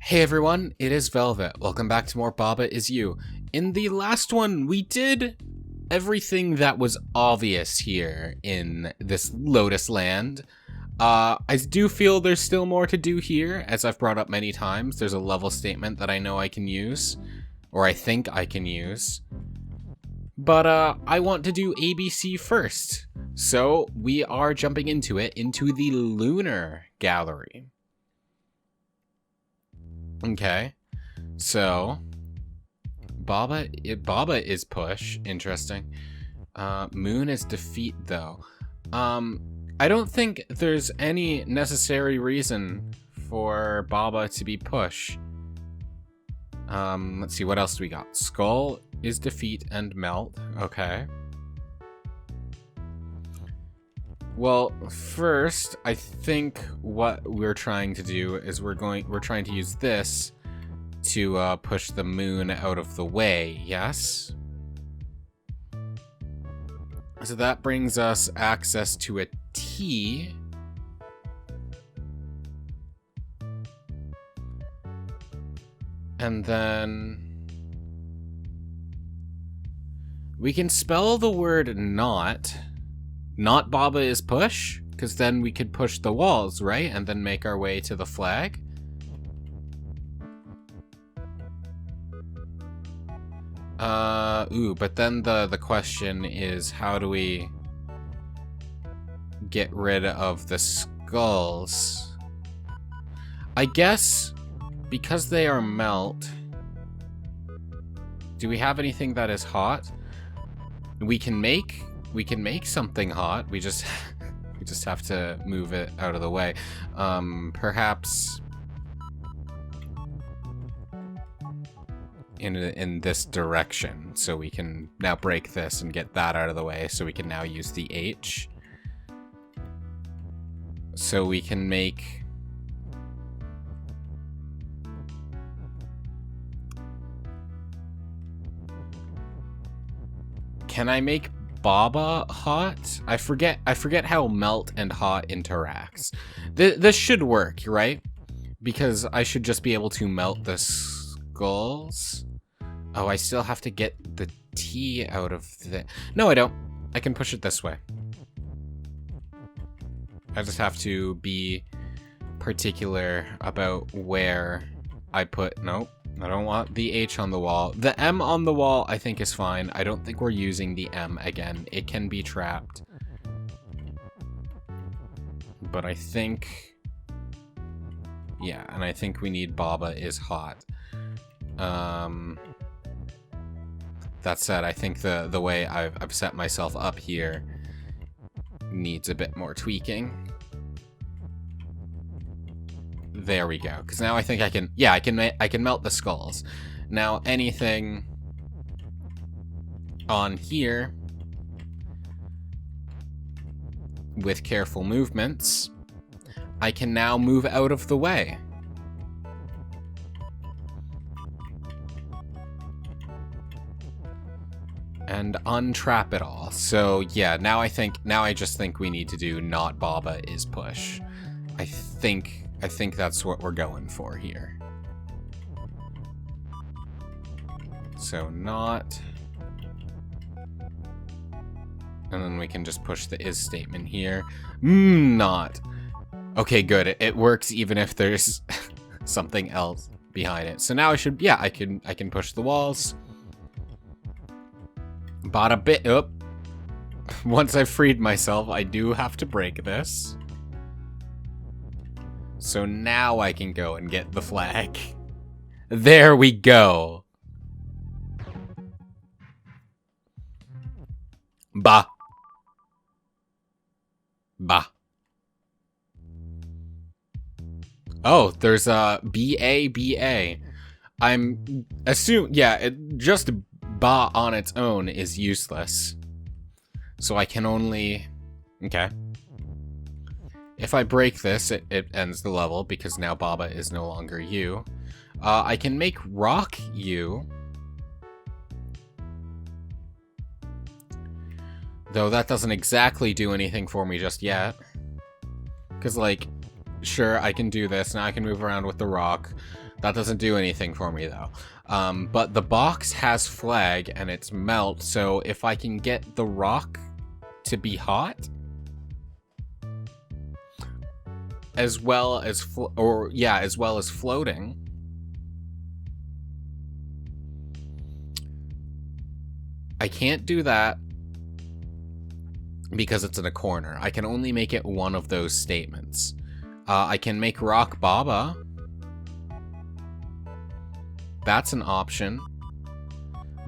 Hey everyone, it is Velvet. Welcome back to more Baba Is You. In the last one, we did everything that was obvious here in this Lotus Land. I do feel there's still more to do here, as I've brought up many times. There's a level statement that I know I can use, or I think I can use. But I want to do ABC first. So we are jumping into it, into the Lunar Gallery. Okay, so Baba is push. Interesting. Moon is defeat though. I don't think there's any necessary reason for Baba to be push. Let's see, what else do we got? Skull is defeat and melt. Okay. Well, first, I think what we're trying to do is we're trying to use this to push the moon out of the way, yes? So that brings us access to a T. And then we can spell the word not. Not Baba is push, because then we could push the walls, right? And then make our way to the flag. But then the question is, how do we get rid of the skulls? I guess because they are melt. Do we have anything that is hot? We can make something hot. We just have to move it out of the way. Perhaps in this direction, so we can now break this and get that out of the way, so we can now use the H. So we can make Can I make Baba hot? I forget how melt and hot interacts. This should work, right? Because I should just be able to melt the skulls. Oh, I still have to get the T out of the... No, I don't. I can push it this way. I just have to be particular about where I put... Nope. I don't want the H on the wall. The M on the wall, I think, is fine. I don't think we're using the M again. It can be trapped. But I think... Yeah, and I think we need Baba is hot. That said, I think the way I've set myself up here needs a bit more tweaking. There we go. Because now I think I can... Yeah, I can melt the skulls. Now, anything on here with careful movements, I can now move out of the way. And untrap it all. So yeah, now I just think we need to do not Baba is push. I think that's what we're going for here. So not. And then we can just push the is statement here. Not. Okay, good. It works even if there's something else behind it. So now I should, yeah, I can push the walls. Bada bit up. Once I've freed myself, I do have to break this. So now I can go and get the flag. There we go. Ba. Ba. Oh, there's a B-A. I'm yeah, just Ba on its own is useless. So I can only... Okay. If I break this, it ends the level, because now Baba is no longer you. I can make Rock you. Though that doesn't exactly do anything for me just yet. Because, like, Sure, I can do this. Now I can move around with the rock. That doesn't do anything for me, though. But the box has flag, and it's melt, so if I can get the rock to be hot, as well as floating, I can't do that because it's in a corner. I can only make it one of those statements. I can make rock Baba. That's an option.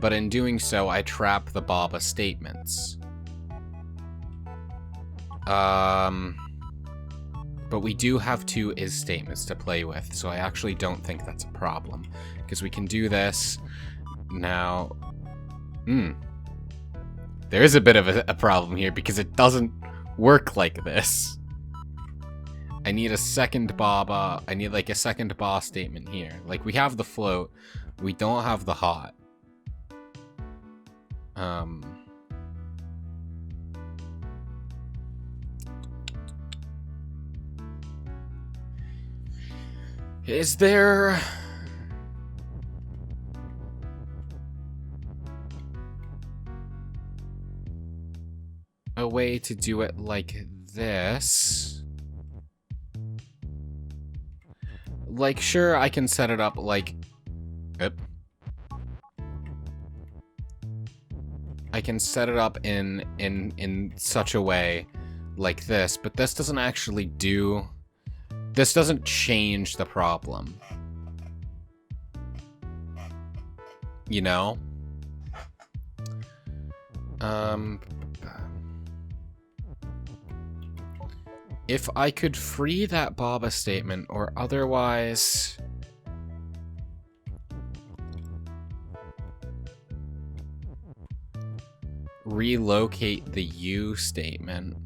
But in doing so, I trap the Baba statements. But we do have 2 is statements to play with, so I actually don't think that's a problem. Because we can do this. Now... There is a bit of a problem here, because it doesn't work like this. I need a second Baba. I need, like, a second Ba statement here. Like, we have the float. We don't have the hot. Is there... a way to do it like this? Like, sure, I can set it up like... I can set it up in such a way like this, but this doesn't actually do... This doesn't change the problem. You know? If I could free that Baba statement, or otherwise... relocate the U statement.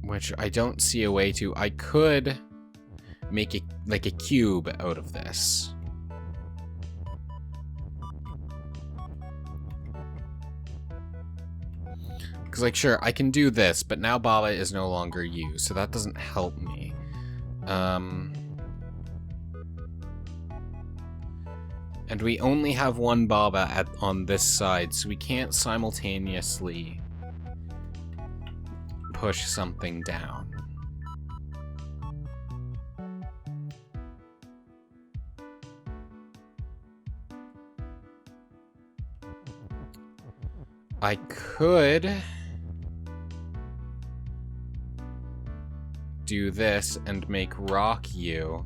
Which I don't see a way to. I could make it like a cube out of this. Because, like, sure, I can do this, but now Baba is no longer U, so that doesn't help me. And we only have one Baba on this side, so we can't simultaneously push something down. I could do this and make rock U.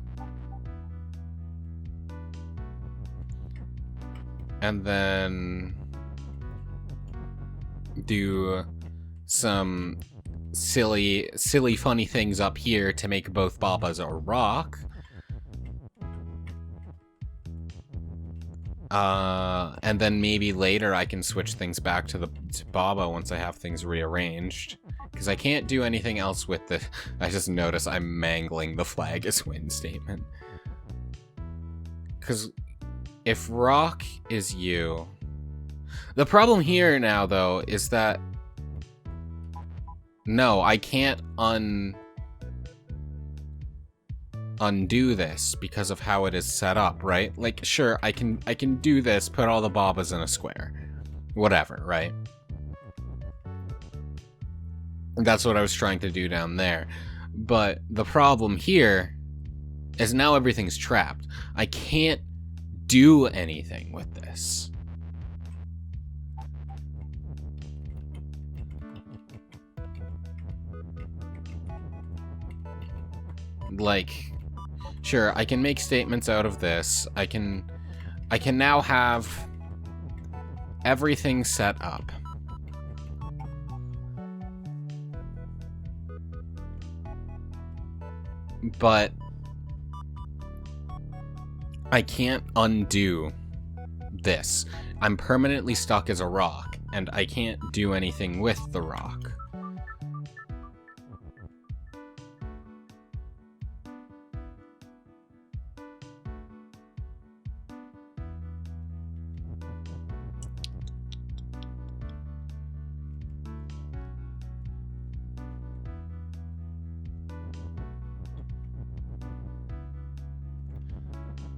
And then do some silly funny things up here to make both Babas a rock. And then maybe later I can switch things back to Baba once I have things rearranged. Because I can't do anything else with the... I just noticed I'm mangling the flag as win statement. Because if rock is U... The problem here now, though, is that... No, I can't undo this because of how it is set up, right? Like, sure, I can do this, put all the Babas in a square. Whatever, right? That's what I was trying to do down there. But the problem here is now everything's trapped. I can't do anything with this. Like, sure, I can make statements out of this. I can now have everything set up. But I can't undo this. I'm permanently stuck as a rock, and I can't do anything with the rock.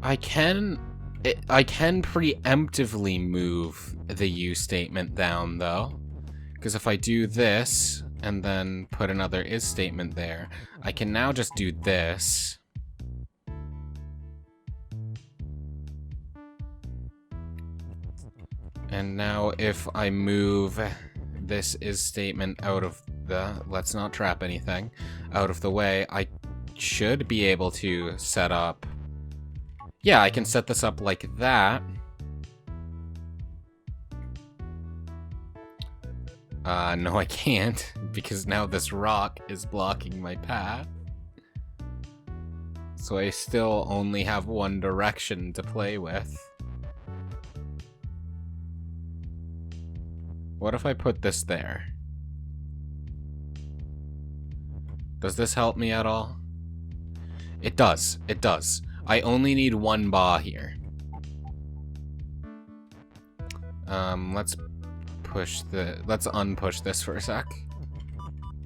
I can preemptively move the U statement down, though. Because if I do this, and then put another is statement there, I can now just do this. And now if I move this is statement out of the, let's not trap anything, out of the way, I should be able to set up, yeah, I can set this up like that. No I can't, because now this rock is blocking my path. So I still only have one direction to play with. What if I put this there? Does this help me at all? It does. It does. I only need one bar here. Let's unpush this for a sec.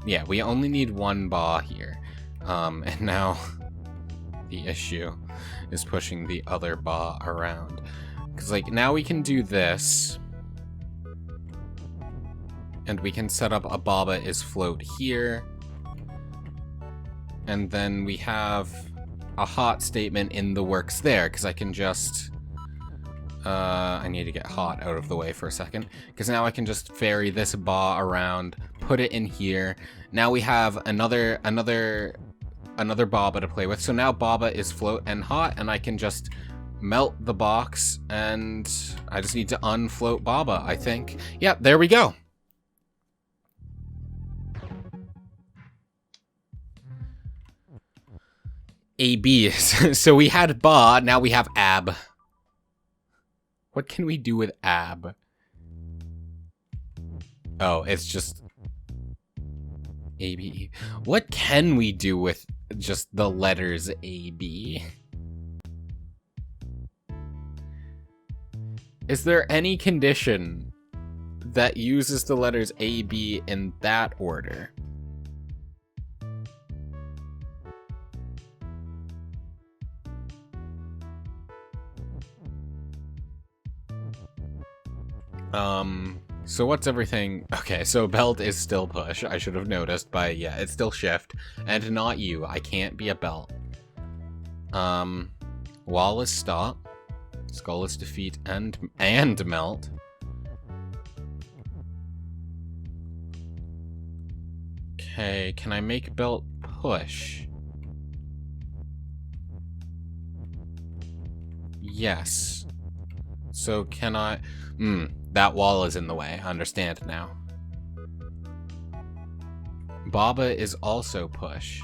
Yeah, we only need one bar here. And now the issue is pushing the other bar around. Because, like, now we can do this. And we can set up a baba is float here. And then we have a hot statement in the works there, because I can just... I need to get hot out of the way for a second, because now I can just ferry this ba around, put it in here. Now we have another baba to play with. So now baba is float and hot, and I can just melt the box, and I just need to unfloat baba, I think. Yeah, there we go. AB. So we had ba, now we have ab. What can we do with ab? Oh, it's just AB. What can we do with just the letters AB? Is there any condition that uses the letters AB in that order? So what's everything? Okay, so belt is still push. I should have noticed, but yeah, it's still shift. And not you. I can't be a belt. Wall is stop. Skull is defeat and melt. Okay, can I make belt push? Yes. So can I... that wall is in the way. I understand now. Baba is also push.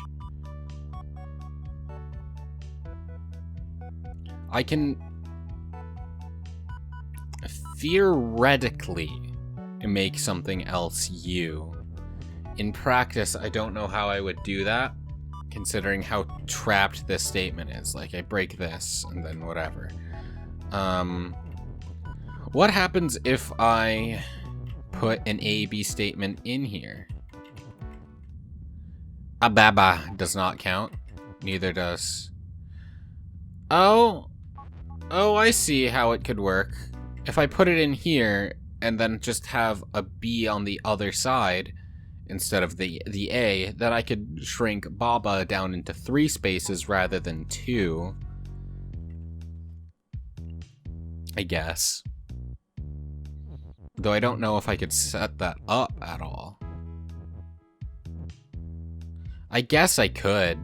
I can theoretically make something else U. In practice, I don't know how I would do that, considering how trapped this statement is. Like, I break this, and then whatever. What happens if I put an A-B statement in here? A baba does not count. Neither does... Oh, I see how it could work. If I put it in here, and then just have a B on the other side, instead of the A, then I could shrink baba down into 3 spaces rather than 2. I guess. Though I don't know if I could set that up at all. I guess I could.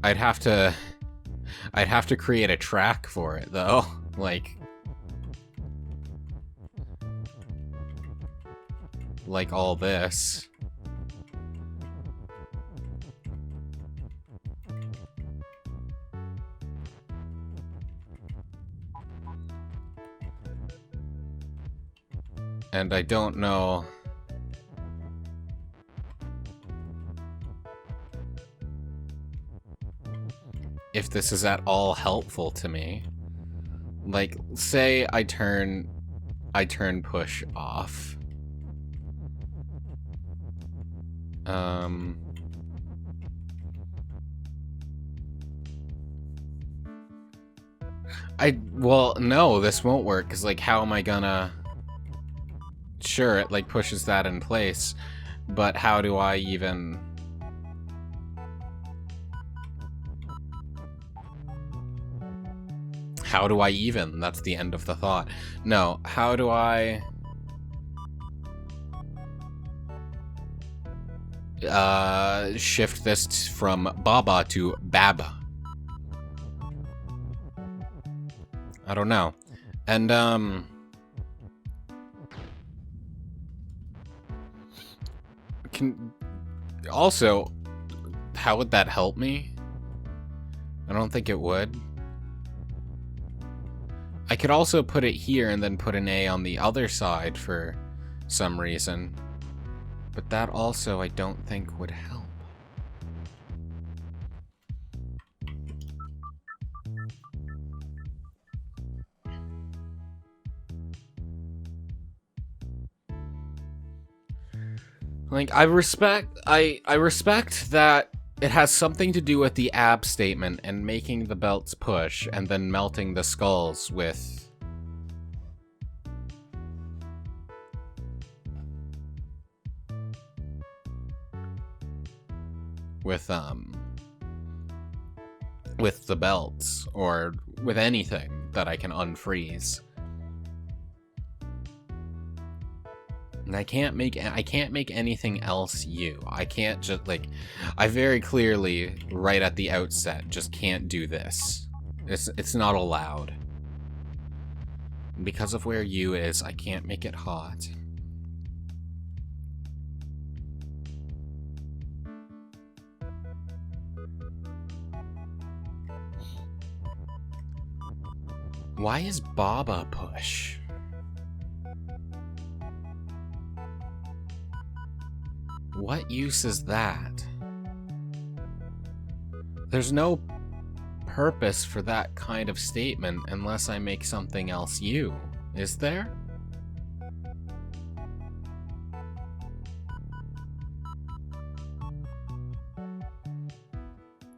I'd have to create a track for it, though. Like all this. And I don't know if this is at all helpful to me. Like, say I turn push off. Well, no, this won't work, because, like, how am I gonna... Sure, it, like, pushes that in place, but how do I even... How do I even? That's the end of the thought. No, how do I... shift this from Baba to Baba? I don't know. And, also, how would that help me? I don't think it would. I could also put it here and then put an A on the other side for some reason. But that also, I don't think would help. Like, I respect that it has something to do with the ab statement and making the belts push and then melting the skulls with... with the belts, or with anything that I can unfreeze. And I can't make anything else you. I can't just, like, I very clearly, right at the outset, just can't do this. It's not allowed. Because of where U is, I can't make it hot. Why is Baba push? What use is that? There's no purpose for that kind of statement unless I make something else U, is there?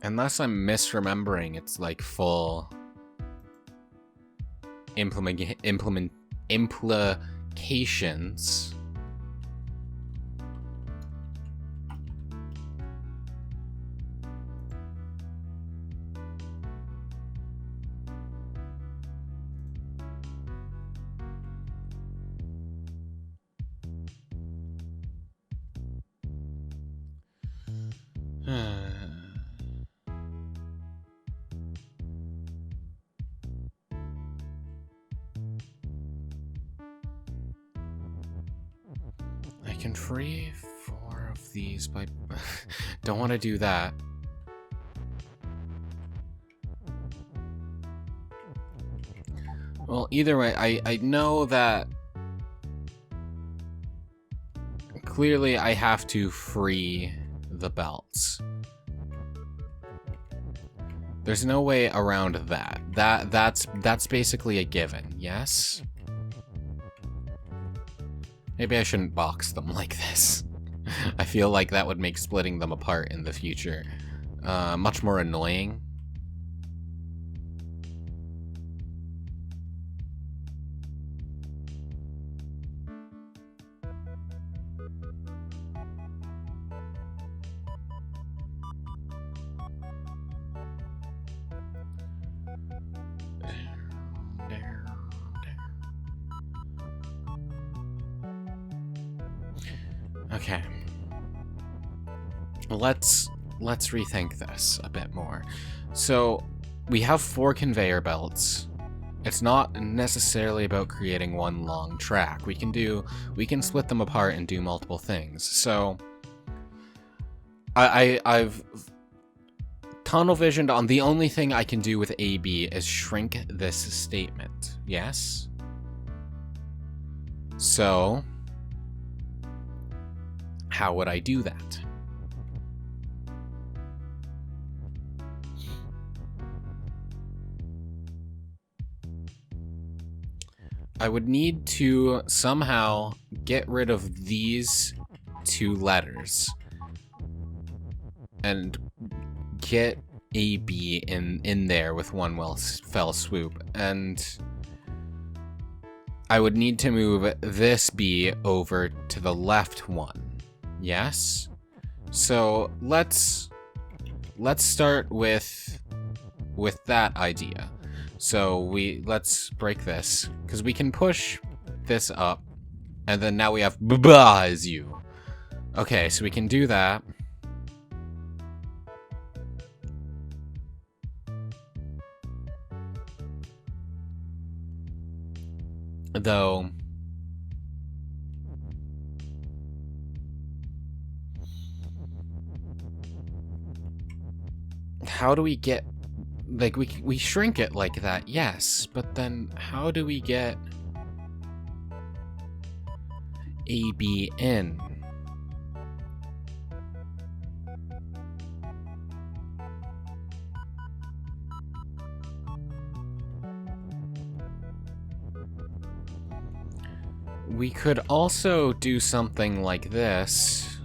Unless I'm misremembering, it's like full implications. I can free 4 of these by... Don't want to do that. Well, either way, I know that... Clearly, I have to free the belts. There's no way around that. That's basically a given, yes? Maybe I shouldn't box them like this. I feel like that would make splitting them apart in the future much more annoying. Okay. Let's rethink this a bit more. So, we have 4 conveyor belts. It's not necessarily about creating one long track. We can split them apart and do multiple things. So, I've tunnel visioned on the only thing I can do with AB is shrink this statement. Yes? So, how would I do that? I would need to somehow get rid of these 2 letters and get A, B in there with one fell swoop. And I would need to move this B over to the left one. Yes? So let's start with that idea. So let's break this, because we can push this up, and then now we have ba is you. Okay, so we can do that. Though how do we get, like, we shrink it like that, yes, but then how do we get AB in? We could also do something like this.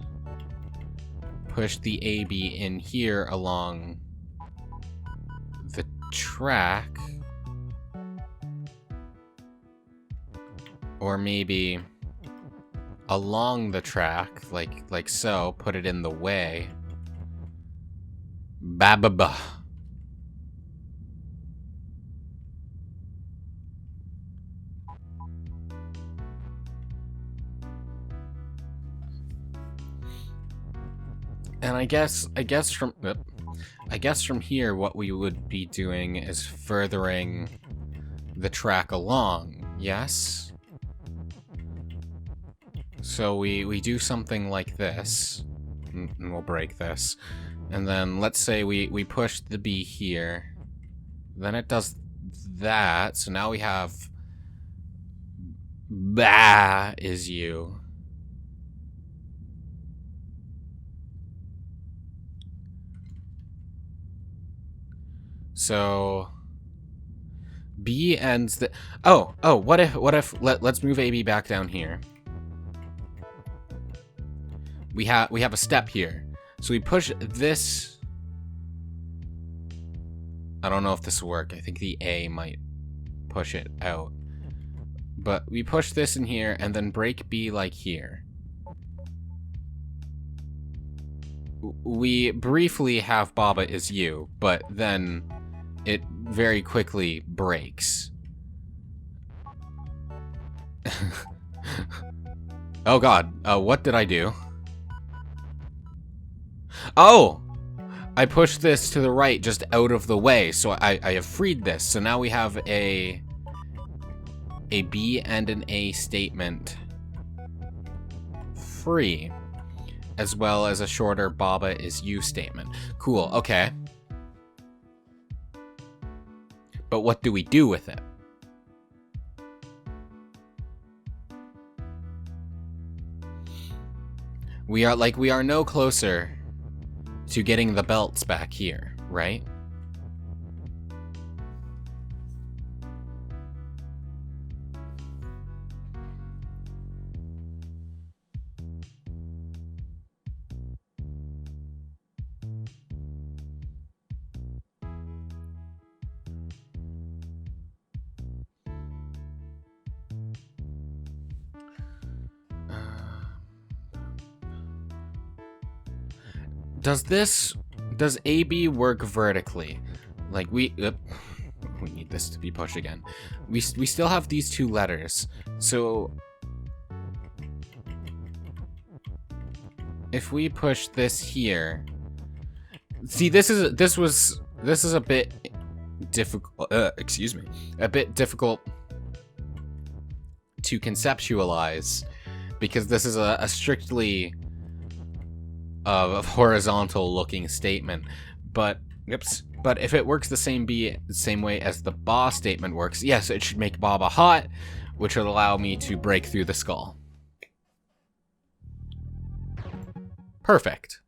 Push the AB in here along the track. Or maybe along the track, like so, put it in the way. Ba-ba-ba. And I guess from here, what we would be doing is furthering the track along, yes? So we do something like this, and we'll break this. And then let's say we push the B here, then it does that, so now we have ba is you. So B ends the what if let's move AB back down here. We have a step here. So we push this. I don't know if this will work. I think the A might push it out. But we push this in here and then break B like here. We briefly have Baba is you, but then it very quickly breaks. Oh god, what did I do? Oh! I pushed this to the right, just out of the way, so I have freed this. So now we have a B and an A statement free, as well as a shorter Baba is you statement. Cool, okay. But what do we do with it? We are no closer to getting the belts back here, right? Does AB work vertically? Like we need this to be pushed again. We still have these two letters. So if we push this here, see, this is a bit difficult. Excuse me, a bit difficult to conceptualize because this is a strictly of horizontal looking statement, but if it works the same way as the ba statement works, yes, it should make Baba hot, which would allow me to break through the skull. Perfect.